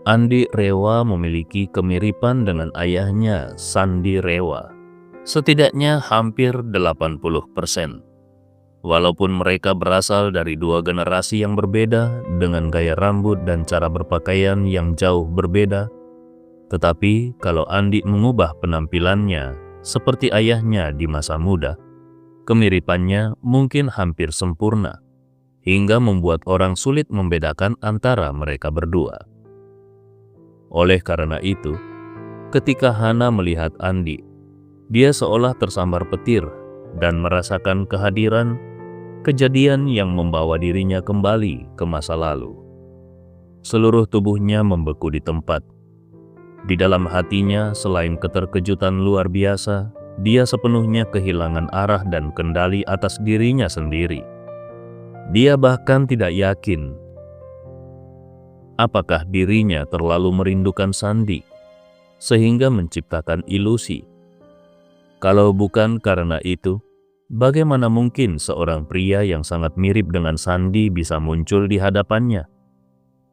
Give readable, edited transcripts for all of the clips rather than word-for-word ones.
Andi Rewa memiliki kemiripan dengan ayahnya, Sandi Rewa, setidaknya hampir 80%. Walaupun mereka berasal dari dua generasi yang berbeda dengan gaya rambut dan cara berpakaian yang jauh berbeda, tetapi kalau Andi mengubah penampilannya seperti ayahnya di masa muda, kemiripannya mungkin hampir sempurna, hingga membuat orang sulit membedakan antara mereka berdua. Oleh karena itu, ketika Hana melihat Andi, dia seolah tersambar petir dan merasakan kehadiran kejadian yang membawa dirinya kembali ke masa lalu. Seluruh tubuhnya membeku di tempat. Di dalam hatinya, selain keterkejutan luar biasa, dia sepenuhnya kehilangan arah dan kendali atas dirinya sendiri. Dia bahkan tidak yakin apakah dirinya terlalu merindukan Sandi, sehingga menciptakan ilusi. Kalau bukan karena itu, bagaimana mungkin seorang pria yang sangat mirip dengan Sandi bisa muncul di hadapannya?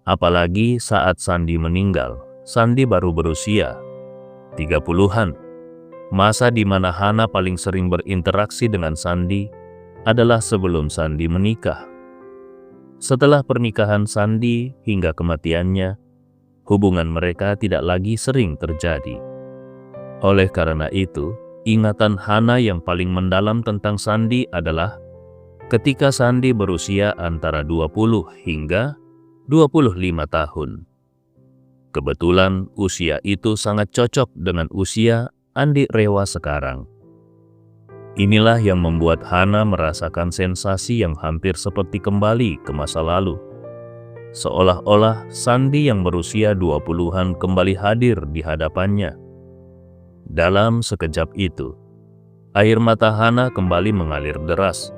Apalagi saat Sandi meninggal, Sandi baru berusia 30-an. Masa di mana Hana paling sering berinteraksi dengan Sandi adalah sebelum Sandi menikah. Setelah pernikahan Sandi hingga kematiannya, hubungan mereka tidak lagi sering terjadi. Oleh karena itu, ingatan Hana yang paling mendalam tentang Sandi adalah ketika Sandi berusia antara 20 hingga 25 tahun. Kebetulan usia itu sangat cocok dengan usia Andi Rewa sekarang. Inilah yang membuat Hana merasakan sensasi yang hampir seperti kembali ke masa lalu. Seolah-olah Sandi yang berusia 20-an kembali hadir di hadapannya. Dalam sekejap itu, air mata Hana kembali mengalir deras.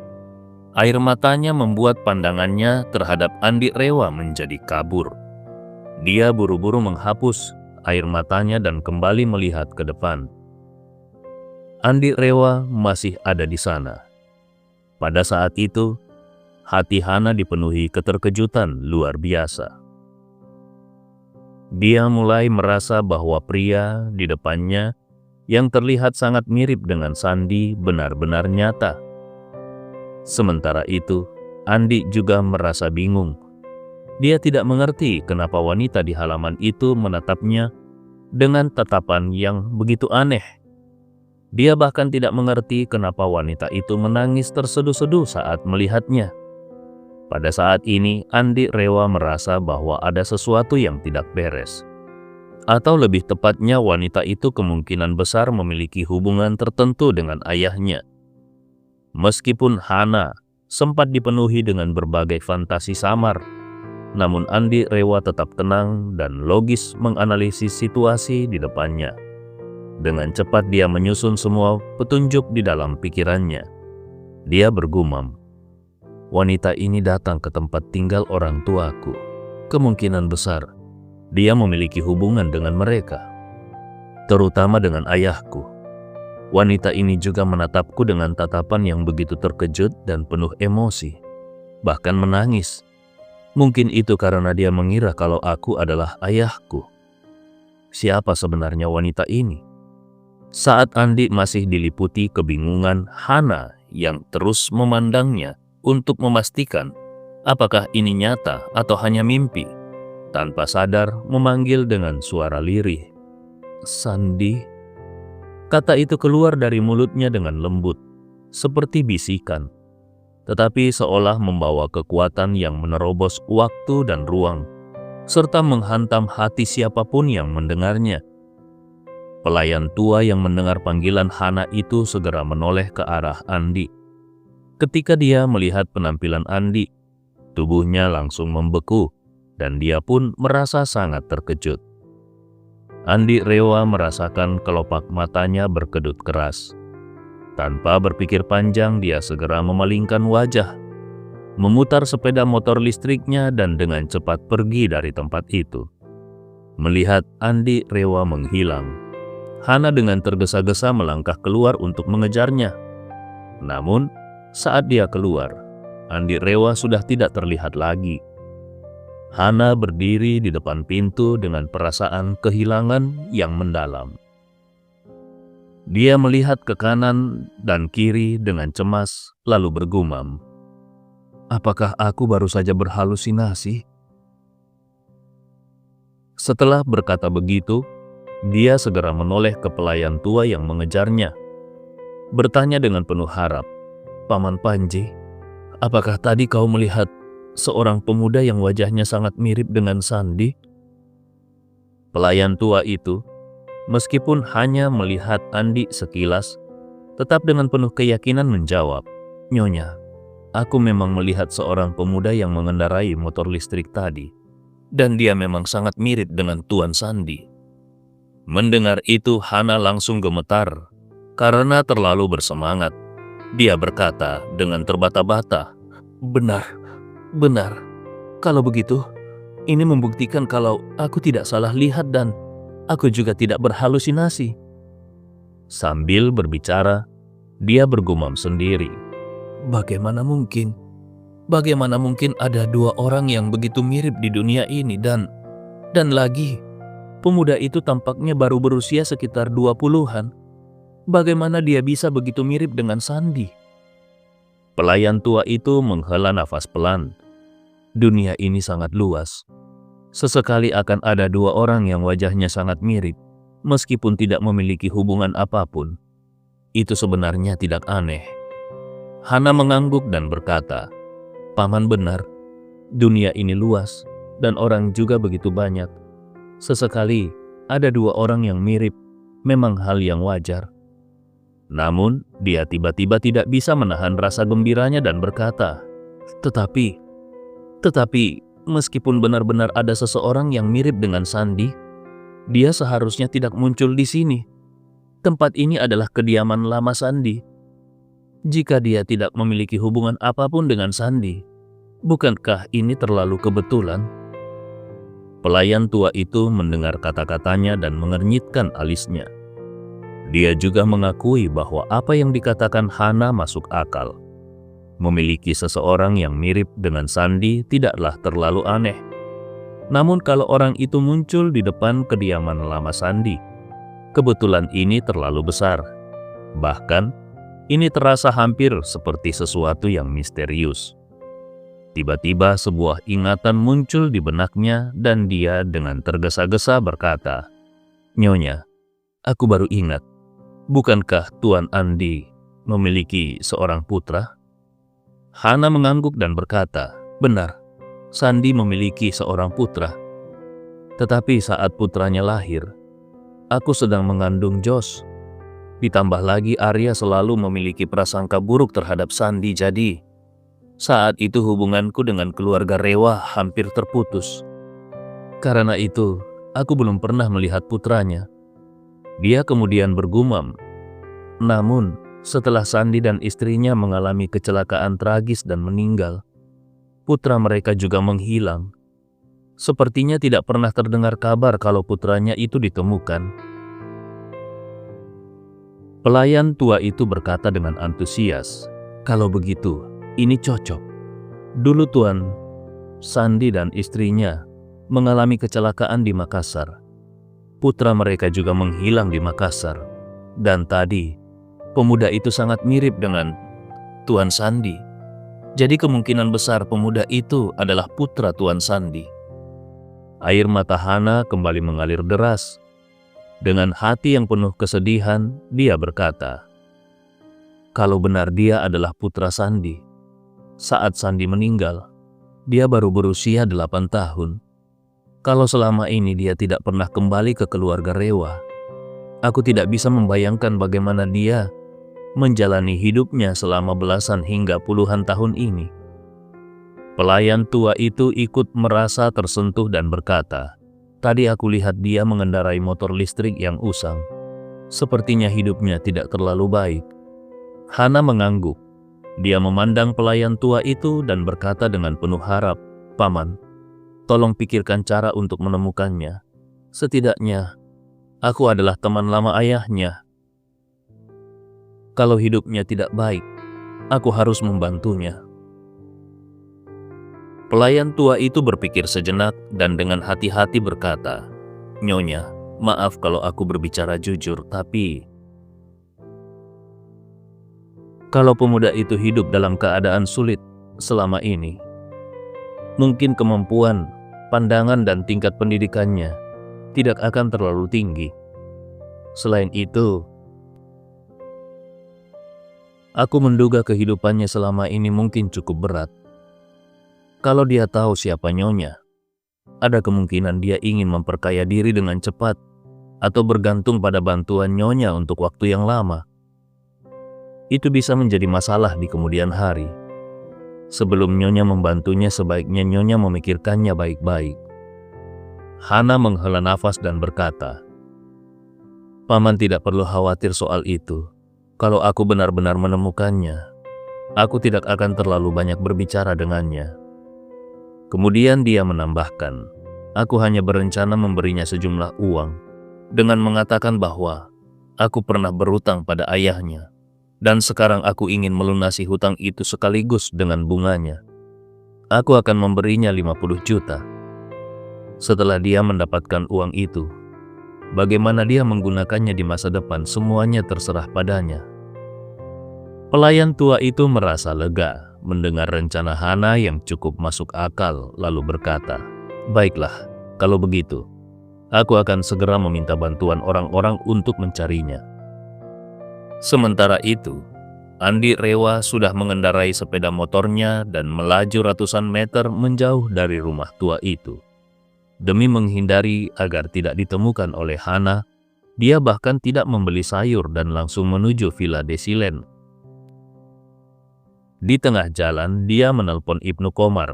Air matanya membuat pandangannya terhadap Andi Rewa menjadi kabur. Dia buru-buru menghapus air matanya dan kembali melihat ke depan. Andi Rewa masih ada di sana. Pada saat itu, hati Hana dipenuhi keterkejutan luar biasa. Dia mulai merasa bahwa pria di depannya yang terlihat sangat mirip dengan Sandi benar-benar nyata. Sementara itu, Andi juga merasa bingung. Dia tidak mengerti kenapa wanita di halaman itu menatapnya dengan tatapan yang begitu aneh. Dia bahkan tidak mengerti kenapa wanita itu menangis terseduh-seduh saat melihatnya. Pada saat ini, Andi Rewa merasa bahwa ada sesuatu yang tidak beres. Atau lebih tepatnya, wanita itu kemungkinan besar memiliki hubungan tertentu dengan ayahnya. Meskipun Hana sempat dipenuhi dengan berbagai fantasi samar, namun Andi Rewa tetap tenang dan logis menganalisis situasi di depannya. Dengan cepat dia menyusun semua petunjuk di dalam pikirannya. Dia bergumam, wanita ini datang ke tempat tinggal orang tuaku. Kemungkinan besar dia memiliki hubungan dengan mereka, terutama dengan ayahku. Wanita ini juga menatapku dengan tatapan yang begitu terkejut dan penuh emosi, bahkan menangis. Mungkin itu karena dia mengira kalau aku adalah ayahku. Siapa sebenarnya wanita ini? Saat Andi masih diliputi kebingungan, Hana yang terus memandangnya untuk memastikan apakah ini nyata atau hanya mimpi, tanpa sadar memanggil dengan suara lirih. Sandi. Kata itu keluar dari mulutnya dengan lembut, seperti bisikan, tetapi seolah membawa kekuatan yang menerobos waktu dan ruang, serta menghantam hati siapapun yang mendengarnya. Pelayan tua yang mendengar panggilan Hana itu segera menoleh ke arah Andi. Ketika dia melihat penampilan Andi, tubuhnya langsung membeku dan dia pun merasa sangat terkejut. Andi Rewa merasakan kelopak matanya berkedut keras. Tanpa berpikir panjang, dia segera memalingkan wajah, memutar sepeda motor listriknya dan dengan cepat pergi dari tempat itu. Melihat Andi Rewa menghilang, Hana dengan tergesa-gesa melangkah keluar untuk mengejarnya. Namun, saat dia keluar, Andi Rewa sudah tidak terlihat lagi. Hana berdiri di depan pintu dengan perasaan kehilangan yang mendalam. Dia melihat ke kanan dan kiri dengan cemas, lalu bergumam, "Apakah aku baru saja berhalusinasi?" Setelah berkata begitu, dia segera menoleh ke pelayan tua yang mengejarnya, bertanya dengan penuh harap, "Paman Panji, apakah tadi kau melihat seorang pemuda yang wajahnya sangat mirip dengan Sandi?" Pelayan tua itu, meskipun hanya melihat Andi sekilas, tetap dengan penuh keyakinan menjawab, "Nyonya, aku memang melihat seorang pemuda yang mengendarai motor listrik tadi, dan dia memang sangat mirip dengan Tuan Sandi." Mendengar itu, Hana langsung gemetar karena terlalu bersemangat. Dia berkata dengan terbata-bata, "Benar, benar. Kalau begitu, ini membuktikan kalau aku tidak salah lihat dan aku juga tidak berhalusinasi." Sambil berbicara, dia bergumam sendiri, "Bagaimana mungkin? Bagaimana mungkin ada dua orang yang begitu mirip di dunia ini dan lagi, pemuda itu tampaknya baru berusia sekitar 20-an. Bagaimana dia bisa begitu mirip dengan Sandi?" Pelayan tua itu menghela nafas pelan. Dunia ini sangat luas. Sesekali akan ada dua orang yang wajahnya sangat mirip, meskipun tidak memiliki hubungan apapun. Itu sebenarnya tidak aneh. Hana mengangguk dan berkata, "Paman benar, dunia ini luas dan orang juga begitu banyak. Sesekali ada dua orang yang mirip, memang hal yang wajar." Namun, dia tiba-tiba tidak bisa menahan rasa gembiranya dan berkata, Tetapi, meskipun benar-benar ada seseorang yang mirip dengan Sandi, dia seharusnya tidak muncul di sini. Tempat ini adalah kediaman lama Sandi. Jika dia tidak memiliki hubungan apapun dengan Sandi, bukankah ini terlalu kebetulan?" Pelayan tua itu mendengar kata-katanya dan mengernyitkan alisnya. Dia juga mengakui bahwa apa yang dikatakan Hana masuk akal. Memiliki seseorang yang mirip dengan Sandi tidaklah terlalu aneh. Namun kalau orang itu muncul di depan kediaman lama Sandi, kebetulan ini terlalu besar. Bahkan, ini terasa hampir seperti sesuatu yang misterius. Tiba-tiba sebuah ingatan muncul di benaknya dan dia dengan tergesa-gesa berkata, "Nyonya, aku baru ingat. Bukankah Tuan Andi memiliki seorang putra?" Hana mengangguk dan berkata, "Benar, Sandi memiliki seorang putra. Tetapi saat putranya lahir, aku sedang mengandung Jos. Ditambah lagi Arya selalu memiliki prasangka buruk terhadap Sandi, jadi saat itu hubunganku dengan keluarga Rewa hampir terputus. Karena itu, aku belum pernah melihat putranya." Dia kemudian bergumam, "Namun, setelah Sandi dan istrinya mengalami kecelakaan tragis dan meninggal, putra mereka juga menghilang. Sepertinya tidak pernah terdengar kabar kalau putranya itu ditemukan." Pelayan tua itu berkata dengan antusias, "Kalau begitu, ini cocok. Dulu Tuan Sandi dan istrinya mengalami kecelakaan di Makassar. Putra mereka juga menghilang di Makassar. Dan tadi, pemuda itu sangat mirip dengan Tuan Sandi. Jadi kemungkinan besar pemuda itu adalah putra Tuan Sandi." Air mata Hana kembali mengalir deras. Dengan hati yang penuh kesedihan, dia berkata, "Kalau benar dia adalah putra Sandi, saat Sandi meninggal, dia baru berusia 8 tahun. Kalau selama ini dia tidak pernah kembali ke keluarga Rewa, aku tidak bisa membayangkan bagaimana dia menjalani hidupnya selama belasan hingga puluhan tahun ini." Pelayan tua itu ikut merasa tersentuh dan berkata, "Tadi aku lihat dia mengendarai motor listrik yang usang. Sepertinya hidupnya tidak terlalu baik." Hana mengangguk. Dia memandang pelayan tua itu dan berkata dengan penuh harap, "Paman, tolong pikirkan cara untuk menemukannya. Setidaknya, aku adalah teman lama ayahnya. Kalau hidupnya tidak baik, aku harus membantunya." Pelayan tua itu berpikir sejenak dan dengan hati-hati berkata, "Nyonya, maaf kalau aku berbicara jujur, tapi kalau pemuda itu hidup dalam keadaan sulit selama ini, mungkin kemampuan, pandangan dan tingkat pendidikannya tidak akan terlalu tinggi. Selain itu, aku menduga kehidupannya selama ini mungkin cukup berat. Kalau dia tahu siapa Nyonya, ada kemungkinan dia ingin memperkaya diri dengan cepat atau bergantung pada bantuan Nyonya untuk waktu yang lama. Itu bisa menjadi masalah di kemudian hari. Sebelum Nyonya membantunya, sebaiknya Nyonya memikirkannya baik-baik." Hana menghela nafas dan berkata, "Paman tidak perlu khawatir soal itu. Kalau aku benar-benar menemukannya, aku tidak akan terlalu banyak berbicara dengannya." Kemudian dia menambahkan, "Aku hanya berencana memberinya sejumlah uang dengan mengatakan bahwa aku pernah berhutang pada ayahnya dan sekarang aku ingin melunasi hutang itu sekaligus dengan bunganya. Aku akan memberinya 50 juta. Setelah dia mendapatkan uang itu, bagaimana dia menggunakannya di masa depan semuanya terserah padanya." Pelayan tua itu merasa lega mendengar rencana Hana yang cukup masuk akal, lalu berkata, "Baiklah, kalau begitu, aku akan segera meminta bantuan orang-orang untuk mencarinya." Sementara itu, Andi Rewa sudah mengendarai sepeda motornya dan melaju ratusan meter menjauh dari rumah tua itu. Demi menghindari agar tidak ditemukan oleh Hana, dia bahkan tidak membeli sayur dan langsung menuju Villa Desilen. Di tengah jalan, dia menelpon Ibnu Komar.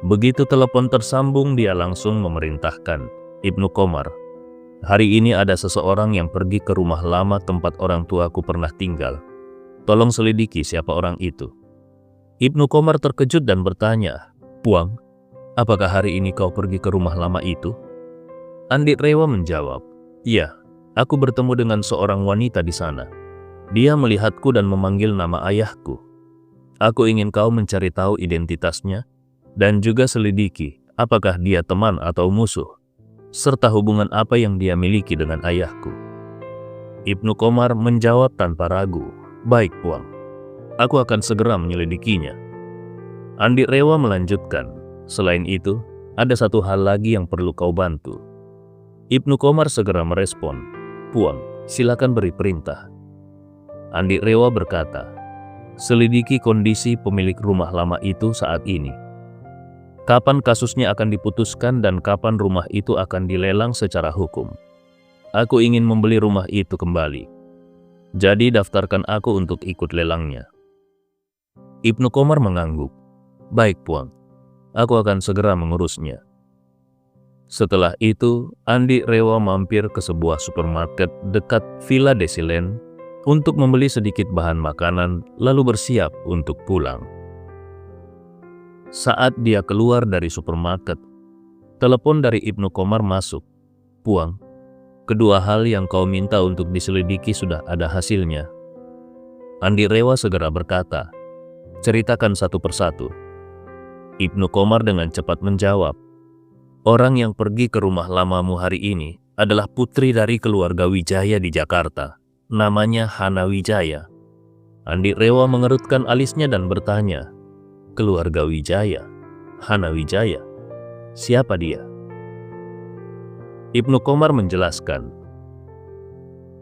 Begitu telepon tersambung, dia langsung memerintahkan, "Ibnu Komar, hari ini ada seseorang yang pergi ke rumah lama tempat orang tuaku pernah tinggal. Tolong selidiki siapa orang itu." Ibnu Komar terkejut dan bertanya, "Puang, apakah hari ini kau pergi ke rumah lama itu?" Andi Rewa menjawab, "Iya, aku bertemu dengan seorang wanita di sana. Dia melihatku dan memanggil nama ayahku. Aku ingin kau mencari tahu identitasnya dan juga selidiki apakah dia teman atau musuh, serta hubungan apa yang dia miliki dengan ayahku." Ibnu Komar menjawab tanpa ragu, "Baik, Puang. Aku akan segera menyelidikinya." Andi Rewa melanjutkan, "Selain itu, ada satu hal lagi yang perlu kau bantu." Ibnu Komar segera merespon, "Puang, silakan beri perintah." Andi Rewa berkata, "Selidiki kondisi pemilik rumah lama itu saat ini. Kapan kasusnya akan diputuskan dan kapan rumah itu akan dilelang secara hukum. Aku ingin membeli rumah itu kembali. Jadi daftarkan aku untuk ikut lelangnya." Ibnu Komar mengangguk, "Baik, Puang. Aku akan segera mengurusnya." Setelah itu, Andi Rewa mampir ke sebuah supermarket dekat Villa Desilen untuk membeli sedikit bahan makanan, lalu bersiap untuk pulang. Saat dia keluar dari supermarket, telepon dari Ibnu Komar masuk. "Puang, kedua hal yang kau minta untuk diselidiki sudah ada hasilnya." Andi Rewa segera berkata, "Ceritakan satu persatu." Ibnu Komar dengan cepat menjawab, "Orang yang pergi ke rumah lamamu hari ini adalah putri dari keluarga Wijaya di Jakarta. Namanya Hana Wijaya." Andi Rewa mengerutkan alisnya dan bertanya, "Keluarga Wijaya? Hana Wijaya? Siapa dia?" Ibnu Komar menjelaskan,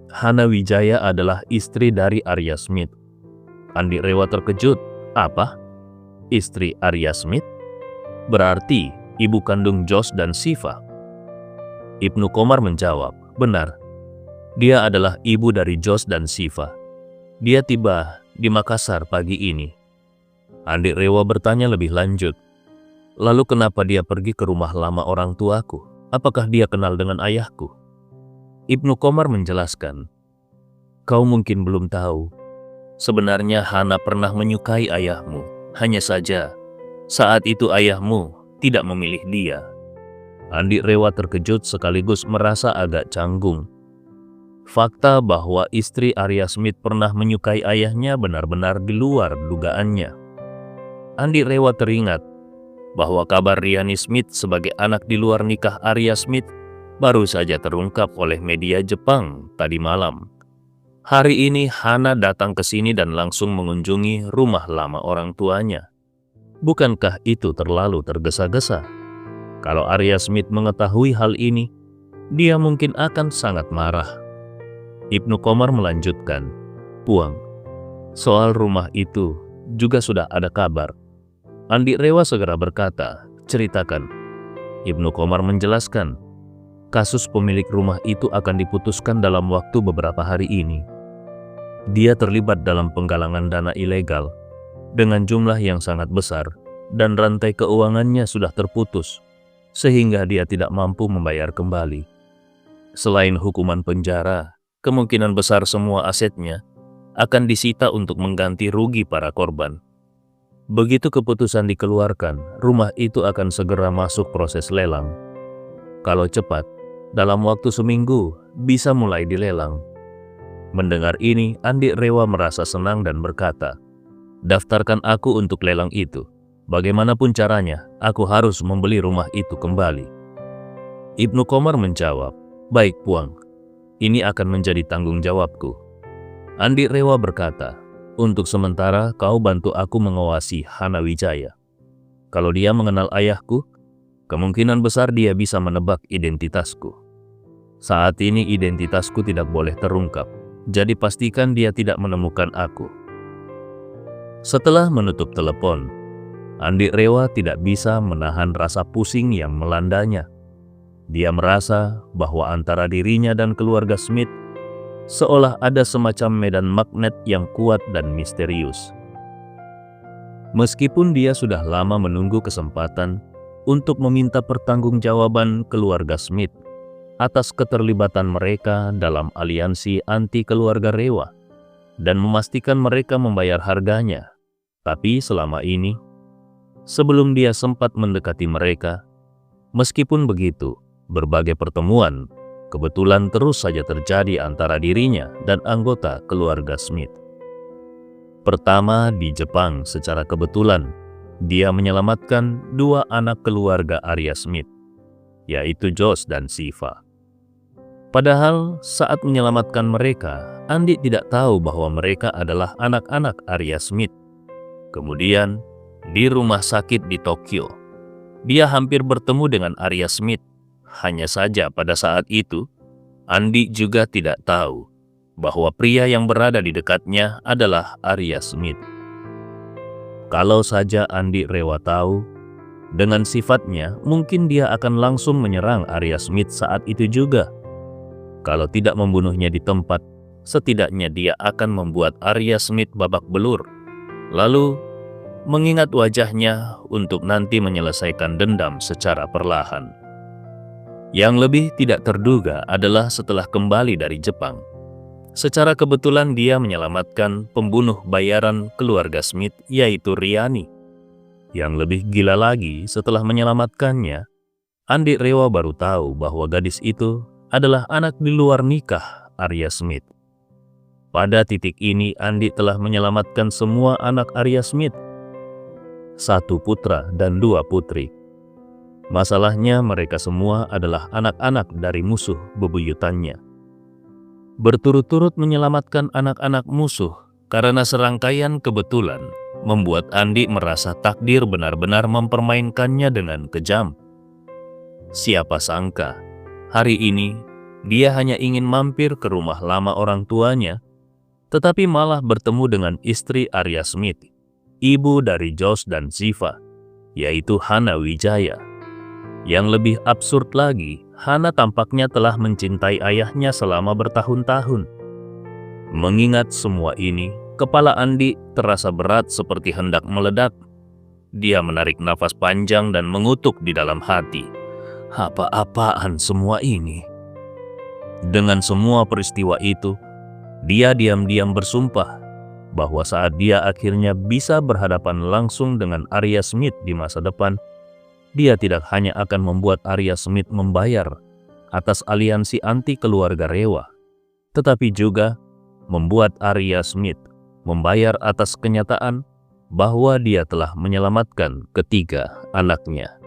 "Hana Wijaya adalah istri dari Arya Smith." Andi Rewa terkejut, "Apa? Istri Arya Smith? Berarti ibu kandung Jos dan Siva?" Ibnu Komar menjawab, "Benar. Dia adalah ibu dari Jos dan Siva. Dia tiba di Makassar pagi ini." Andi Rewa bertanya lebih lanjut, "Lalu kenapa dia pergi ke rumah lama orang tuaku? Apakah dia kenal dengan ayahku?" Ibnu Komar menjelaskan, "Kau mungkin belum tahu. Sebenarnya Hana pernah menyukai ayahmu. Hanya saja, saat itu ayahmu tidak memilih dia." Andi Rewa terkejut sekaligus merasa agak canggung. Fakta bahwa istri Arya Smith pernah menyukai ayahnya benar-benar di luar dugaannya. Andi Rewa teringat bahwa kabar Riani Smith sebagai anak di luar nikah Arya Smith baru saja terungkap oleh media Jepang tadi malam. Hari ini Hana datang ke sini dan langsung mengunjungi rumah lama orang tuanya. Bukankah itu terlalu tergesa-gesa? Kalau Arya Smith mengetahui hal ini, dia mungkin akan sangat marah. Ibnu Qomar melanjutkan, "Puang, soal rumah itu juga sudah ada kabar." Andi Rewa segera berkata, "Ceritakan." Ibnu Qomar menjelaskan, kasus pemilik rumah itu akan diputuskan dalam waktu beberapa hari ini. Dia terlibat dalam penggalangan dana ilegal dengan jumlah yang sangat besar dan rantai keuangannya sudah terputus sehingga dia tidak mampu membayar kembali. Selain hukuman penjara, kemungkinan besar semua asetnya akan disita untuk mengganti rugi para korban. Begitu keputusan dikeluarkan, rumah itu akan segera masuk proses lelang. Kalau cepat, dalam waktu seminggu bisa mulai dilelang. Mendengar ini, Andi Rewa merasa senang dan berkata, "Daftarkan aku untuk lelang itu. Bagaimanapun caranya, aku harus membeli rumah itu kembali." Ibnu Qomar menjawab, "Baik Puang, ini akan menjadi tanggung jawabku." Andi Rewa berkata, "Untuk sementara kau bantu aku mengawasi Hana Wijaya. Kalau dia mengenal ayahku, kemungkinan besar dia bisa menebak identitasku. Saat ini identitasku tidak boleh terungkap, jadi pastikan dia tidak menemukan aku." Setelah menutup telepon, Andi Rewa tidak bisa menahan rasa pusing yang melandanya. Dia merasa bahwa antara dirinya dan keluarga Smith seolah ada semacam medan magnet yang kuat dan misterius. Meskipun dia sudah lama menunggu kesempatan untuk meminta pertanggungjawaban keluarga Smith atas keterlibatan mereka dalam aliansi anti keluarga Rewa dan memastikan mereka membayar harganya, tapi selama ini, sebelum dia sempat mendekati mereka, meskipun begitu, berbagai pertemuan kebetulan terus saja terjadi antara dirinya dan anggota keluarga Smith. Pertama, di Jepang secara kebetulan, dia menyelamatkan dua anak keluarga Arya Smith, yaitu Josh dan Siva. Padahal saat menyelamatkan mereka, Andi tidak tahu bahwa mereka adalah anak-anak Arya Smith. Kemudian, di rumah sakit di Tokyo, dia hampir bertemu dengan Arya Smith. Hanya saja pada saat itu, Andi juga tidak tahu bahwa pria yang berada di dekatnya adalah Arya Smith. Kalau saja Andi Rewa tahu, dengan sifatnya mungkin dia akan langsung menyerang Arya Smith saat itu juga. Kalau tidak membunuhnya di tempat, setidaknya dia akan membuat Arya Smith babak belur, lalu mengingat wajahnya untuk nanti menyelesaikan dendam secara perlahan. Yang lebih tidak terduga adalah setelah kembali dari Jepang, secara kebetulan dia menyelamatkan pembunuh bayaran keluarga Smith, yaitu Riani. Yang lebih gila lagi, setelah menyelamatkannya, Andi Rewa baru tahu bahwa gadis itu adalah anak di luar nikah Arya Smith. Pada titik ini, Andi telah menyelamatkan semua anak Arya Smith, 1 putra dan 2 putri. Masalahnya mereka semua adalah anak-anak dari musuh bebuyutannya. Berturut-turut menyelamatkan anak-anak musuh karena serangkaian kebetulan membuat Andi merasa takdir benar-benar mempermainkannya dengan kejam. Siapa sangka, hari ini dia hanya ingin mampir ke rumah lama orang tuanya, tetapi malah bertemu dengan istri Arya Smith, ibu dari Josh dan Siva, yaitu Hana Wijaya. Yang lebih absurd lagi, Hana tampaknya telah mencintai ayahnya selama bertahun-tahun. Mengingat semua ini, kepala Andi terasa berat seperti hendak meledak. Dia menarik nafas panjang dan mengutuk di dalam hati. Apa-apaan semua ini? Dengan semua peristiwa itu, dia diam-diam bersumpah bahwa saat dia akhirnya bisa berhadapan langsung dengan Arya Smith di masa depan, dia tidak hanya akan membuat Arya Smith membayar atas aliansi anti keluarga Rewa, tetapi juga membuat Arya Smith membayar atas kenyataan bahwa dia telah menyelamatkan ketiga anaknya.